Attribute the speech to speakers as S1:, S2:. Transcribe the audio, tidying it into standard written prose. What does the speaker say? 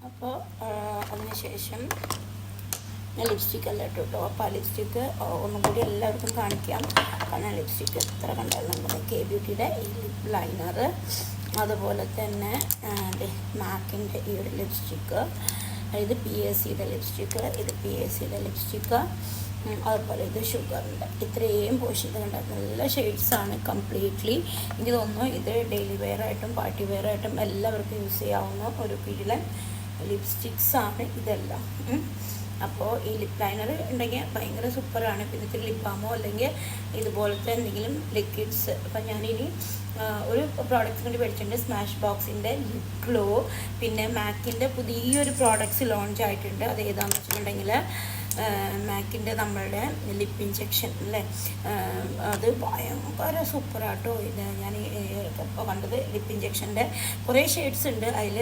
S1: അപ്പോൾ അതിനുശേഷം ഞാൻ ലിപ്സ്റ്റിക് എല്ലാം ഇട്ടു കേട്ടോ. അപ്പോൾ ആ ലിപ്സ്റ്റിക്ക് ഒന്നും കൂടി എല്ലാവർക്കും കാണിക്കാം. കാരണം ലിപ്സ്റ്റിക്ക് എത്ര കണ്ടാലും നമ്മുടെ കെ ബ്യൂട്ടിയുടെ ഈ ലിപ് ലൈനർ, അതുപോലെ തന്നെ മാക്കിൻ്റെ ഈ ഒരു ലിപ്സ്റ്റിക്ക്, ഇത് പി എസ് സിയുടെ ലിപ്സ്റ്റിക്ക്, ഇത് പി എസ് സിയുടെ ലിപ്സ്റ്റിക്ക്, അതുപോലെ ഇത് ഷുഗറിൻ്റെ. ഇത്രയും പോഷൻ ഇത് കണ്ട നല്ല ഷെയ്ഡ്സാണ് കംപ്ലീറ്റ്ലി. എനിക്ക് തോന്നുന്നു ഇത് ഡെയിലി വെയറായിട്ടും പാർട്ടി വെയറായിട്ടും എല്ലാവർക്കും യൂസ് ചെയ്യാവുന്ന ഒരു കിടിലൻ ലിപ്സ്റ്റിക്സാണ് ഇതെല്ലാം. അപ്പോൾ ഈ ലിപ് ലൈനർ ഉണ്ടെങ്കിൽ ഭയങ്കര സൂപ്പറാണ്. പിന്നെ ഇത്തിരി ലിപ് ബാമോ അല്ലെങ്കിൽ ഇതുപോലത്തെ എന്തെങ്കിലും ലിക്വിഡ്സ്. അപ്പം ഞാനിനി ഒരു പ്രോഡക്റ്റ്സ് കൂടി മേടിച്ചിട്ടുണ്ട്. സ്മാഷ് ബോക്സിൻ്റെ ലിപ് ഗ്ലോ, പിന്നെ മാക്കിൻ്റെ പുതിയൊരു പ്രോഡക്റ്റ്സ് ലോഞ്ച് ആയിട്ടുണ്ട്. അത് ഏതാണെന്ന് വെച്ചിട്ടുണ്ടെങ്കിൽ മാക്കിൻ്റെ നമ്മളുടെ ലിപ്പ് ഇഞ്ചെക്ഷൻ അല്ലേ, അത് ഭയങ്കര സൂപ്പറാട്ടോ. ഇത് ഞാൻ ഇപ്പോൾ കണ്ടത് ലിപ്പ് ഇഞ്ചെക്ഷൻ്റെ കുറേ ഷെയ്ഡ്സ് ഉണ്ട്. അതിൽ